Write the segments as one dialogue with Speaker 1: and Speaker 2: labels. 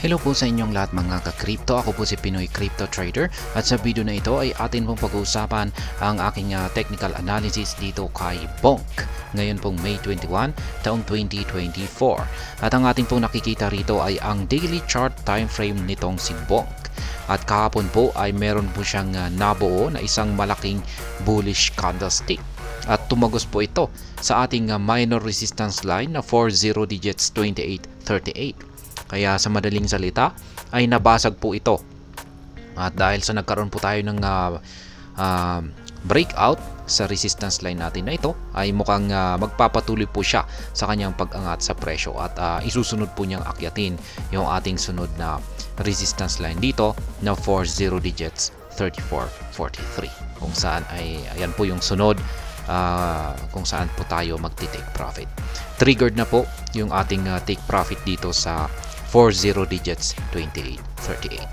Speaker 1: Hello po sa inyong lahat mga ka-crypto. Ako po si Pinoy Crypto Trader at sa video na ito ay atin pong pag-uusapan ang aking technical analysis dito kay Bonk. Ngayon pong May 21, taong 2024. At ang ating pong nakikita rito ay ang daily chart time frame nitong si Bonk. At kahapon po ay meron po siyang nabuo na isang malaking bullish candlestick. At tumagos po ito sa ating minor resistance line na 40 digits 2838. Kaya sa madaling salita ay nabasag po ito. At dahil sa nagkaroon po tayo ng breakout sa resistance line natin na ito, ay mukhang magpapatuloy po siya sa kanyang pag-angat sa presyo at isusunod po niyang akyatin yung ating sunod na resistance line dito na 40 digits 3443. Kung saan ay ayan po yung sunod kung saan po tayo magti-take profit. Triggered na po yung ating take profit dito sa 40 digits 2838.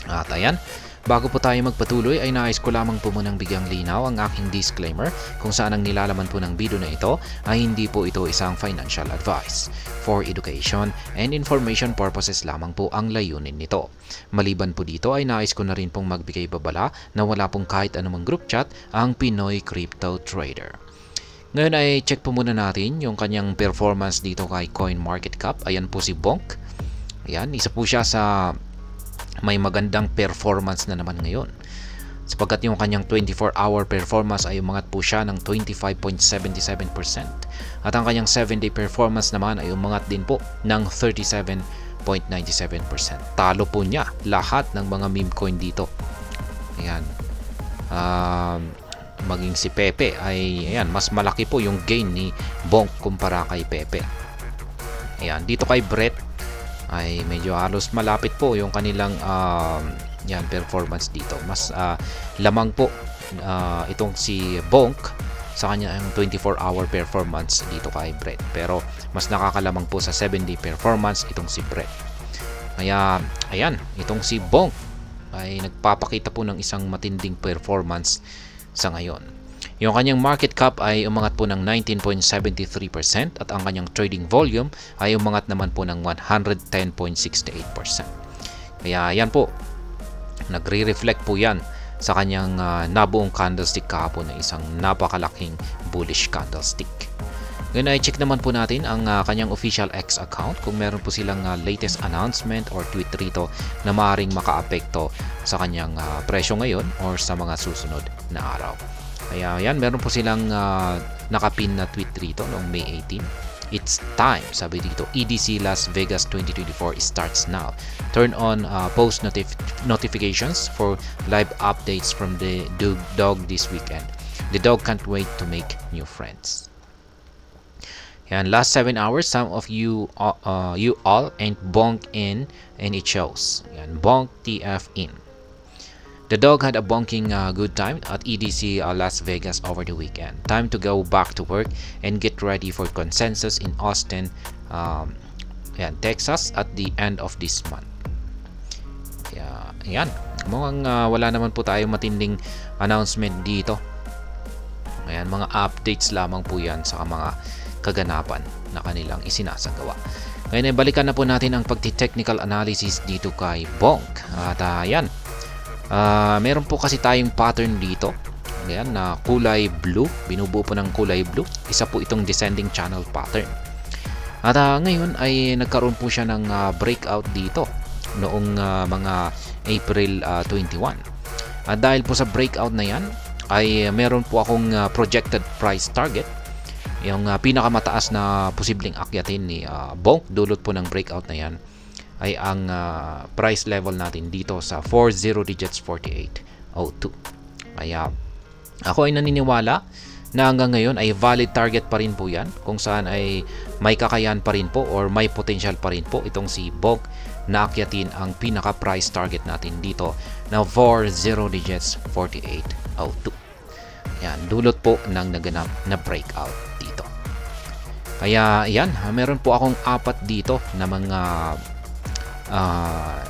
Speaker 1: At ayan, bago po tayo magpatuloy ay nais ko lamang po munang bigyang linaw ang aking disclaimer kung saan ang nilalaman po ng video na ito ay hindi po ito isang financial advice. For education and information purposes lamang po ang layunin nito. Maliban po dito ay nais ko na rin pong magbigay babala na wala pong kahit anumang group chat ang Pinoy Crypto Trader. Ngayon ay check po muna natin yung kanyang performance dito kay CoinMarketCap. Ayan po si Bonk. Ayan, isa po siya sa may magandang performance na naman ngayon. Sapagkat yung kanyang 24-hour performance ay umangat po siya ng 25.77%. At ang kanyang 7-day performance naman ay umangat din po ng 37.97%. Talo po niya lahat ng mga meme coin dito. Ayan. Maging si Pepe ay ayan, mas malaki po yung gain ni Bonk kumpara kay Pepe. Ayan, dito kay Brett ay medyo halos malapit po yung kanilang yan performance dito. Mas lamang po itong si Bonk sa kanyang 24-hour performance dito kay Brett. Pero mas nakakalamang po sa 7-day performance itong si Brett. Kaya ayan, itong si Bonk ay nagpapakita po ng isang matinding performance sa ngayon. Yung kanyang market cap ay umangat po ng 19.73% at ang kanyang trading volume ay umangat naman po ng 110.68%. Kaya yan po, nagre-reflect po yan sa kanyang nabuong candlestick kahapon na isang napakalaking bullish candlestick. Ngayon ay check naman po natin ang kanyang official X account kung meron po silang latest announcement or tweet rito na maaaring makaapekto sa kanyang presyo ngayon or sa mga susunod na araw. Kaya yan, meron po silang nakapin na tweet rito noong May 18. It's time, sabi dito, EDC Las Vegas 2024 starts now. Turn on post notifications for live updates from the dog this weekend. The dog can't wait to make new friends. Yan, last 7 hours, some of you all ain't bonk in and it shows. Yan, bonk TF in. The dog had a bonking good time at EDC Las Vegas over the weekend. Time to go back to work and get ready for Consensus in Austin, Texas at the end of this month. Ayan, mukhang wala naman po tayong matinding announcement dito. Ayan, mga updates lamang po yan sa mga kaganapan na kanilang isinasagawa. Ngayon ay balikan na po natin ang pagti-technical analysis dito kay Bonk. At ayan, meron po kasi tayong pattern dito. Ayan, na kulay blue. Binubuo po ng kulay blue. Isa po itong descending channel pattern. At ngayon ay nagkaroon po siya ng breakout dito noong mga April 21. At dahil po sa breakout na yan ay meron po akong projected price target. Yung pinakamataas na posibleng akyatin ni Bonk dulot po ng breakout na yan ay ang price level natin dito sa 40 digits 4802. Kaya ako ay naniniwala na hanggang ngayon ay valid target pa rin po yan, kung saan ay may kakayahan pa rin po or may potential pa rin po itong si Bonk na akyatin ang pinaka price target natin dito na 40 digits 4802. Yan, dulot po ng naganap na breakout dito. Kaya yan, meron po akong apat dito na mga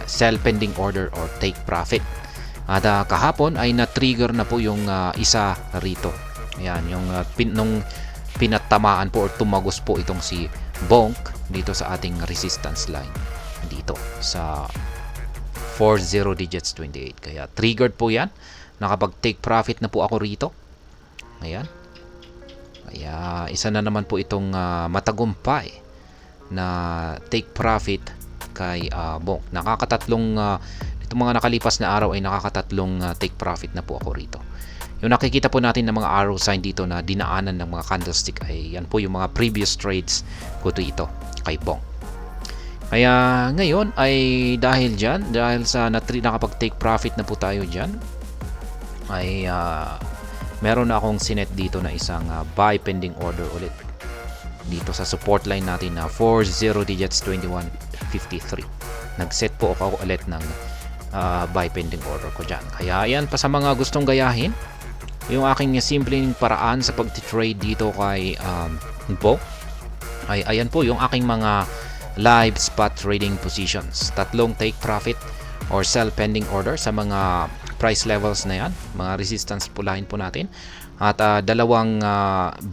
Speaker 1: sell pending order or take profit. At kahapon ay na-trigger na po yung isa rito. Ayan, yung nung pinatamaan po or tumagos po itong si Bonk dito sa ating resistance line dito. dito sa 40 digits 28. Kaya triggered po yan. Nakapag-take profit na po ako rito. Ayan. Kaya isa na naman po itong matagumpay na take profit kay Bonk. Nakakatatlong itong mga nakalipas na araw ay nakakatatlong take profit na po ako rito. Yung nakikita po natin ng mga arrow sign dito na dinaanan ng mga candlestick ay yan po yung mga previous trades ko dito kay Bonk. Kaya ngayon ay dahil sa nakapag-take profit na po tayo dyan, ay meron na akong sinet dito na isang buy pending order ulit dito sa support line natin na 40 digits 21.53. Nag-set po ako ulit ng buy pending order ko dyan. Kaya ayan pa sa mga gustong gayahin yung aking simpleng paraan sa pag-trade dito kay Bonk, ay ayan po yung aking mga live spot trading positions. Tatlong take profit or sell pending order sa mga price levels na yan, mga resistance pulahin po natin, at dalawang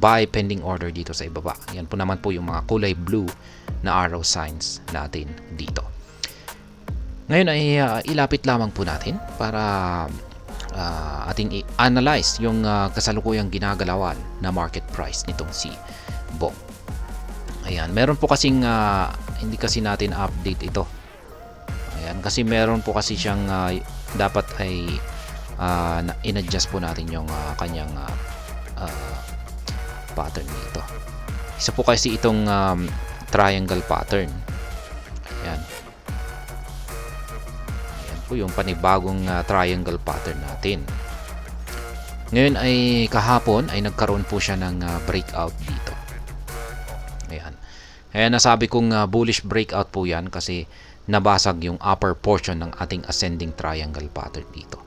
Speaker 1: buy pending order dito sa ibaba. Yan po naman po yung mga kulay blue na arrow signs natin dito. Ngayon ay ilapit lamang po natin para ating i-analyze yung kasalukuyang ginagalawan na market price nitong si Bonk. Ayan, meron po kasing hindi kasi natin update ito. Ayan, kasi meron po kasi siyang dapat ay in-adjust po natin yung kanyang pattern dito. Isa po kasi itong triangle pattern. Ayan. Ayan po yung panibagong triangle pattern natin. Ngayon ay kahapon ay nagkaroon po siya ng breakout dito. Ayan. Kaya nasabi kong bullish breakout po yan kasi nabasag yung upper portion ng ating ascending triangle pattern dito.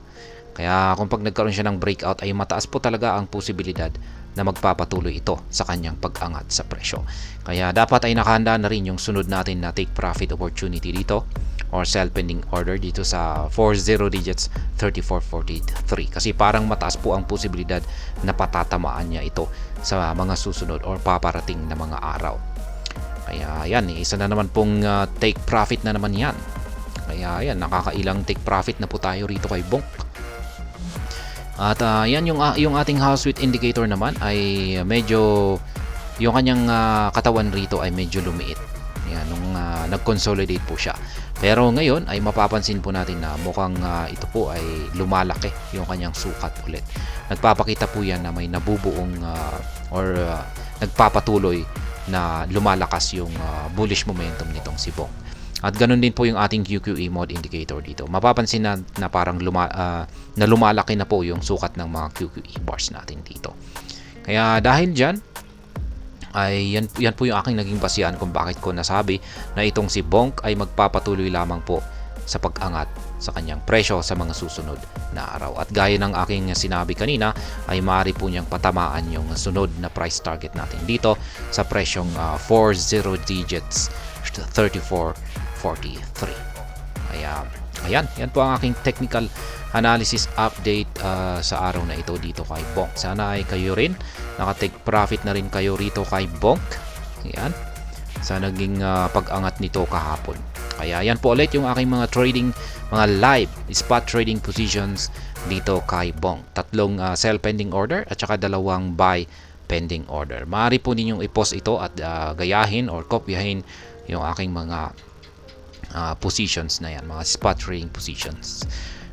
Speaker 1: Kaya kung pag nagkaroon siya ng breakout ay mataas po talaga ang posibilidad na magpapatuloy ito sa kanyang pag-angat sa presyo. Kaya dapat ay nakahanda na rin yung sunod natin na take profit opportunity dito or sell pending order dito sa 40 digits 34.43 kasi parang mataas po ang posibilidad na patatamaan niya ito sa mga susunod or paparating na mga araw. Kaya yan, isa na naman pong take profit na naman yan. Kaya yan, nakakailang take profit na po tayo rito kay Bonk. At yan yung ating house width indicator naman ay medyo yung kanyang katawan rito ay medyo lumiit. Yan, nung nag-consolidate po siya. Pero ngayon ay mapapansin po natin na mukhang ito po ay lumalaki yung kanyang sukat ulit. Nagpapakita po yan na may nabubuong nagpapatuloy na lumalakas yung bullish momentum nitong si Bonk. At ganun din po yung ating QQE mode indicator dito. Mapapansin na parang na lumalaki na po yung sukat ng mga QQE bars natin dito. Kaya dahil dyan, ay yan po yung aking naging basihan kung bakit ko nasabi na itong si Bonk ay magpapatuloy lamang po sa pag-angat sa kanyang presyo sa mga susunod na araw. At gaya ng aking sinabi kanina ay maaari po niyang patamaan yung sunod na price target natin dito sa presyong 40 digits 34.43. Ayan, yan po ang aking technical analysis update sa araw na ito dito kay Bonk. Sana ay kayo rin nakatake profit na rin kayo rito kay Bonk. Ayan, sa naging pag-angat nito kahapon. Kaya yan po ulit yung aking mga live spot trading positions dito kay Bonk. Tatlong sell pending order at saka dalawang buy pending order. Maaari po ninyong i-post ito at gayahin or kopyahin yung aking mga positions na yan, mga spot trading positions.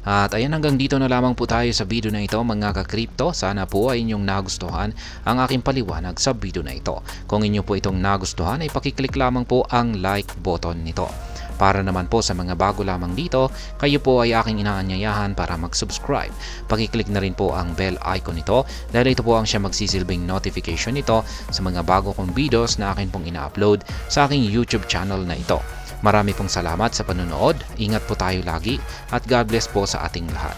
Speaker 1: At ayan, hanggang dito na lamang po tayo sa video na ito mga ka-crypto. Sana po ay inyong nagustuhan ang aking paliwanag sa video na ito. Kung inyo po itong nagustuhan ay pakiclick lamang po ang like button nito. Para naman po sa mga bago lamang dito, kayo po ay aking inaanyayahan para mag-subscribe. Pakiclick na rin po ang bell icon nito dahil ito po ang siya magsisilbing notification nito sa mga bago kong videos na akin pong ina-upload sa aking YouTube channel na ito. Marami pong salamat sa panonood. Ingat po tayo lagi at God bless po sa ating lahat.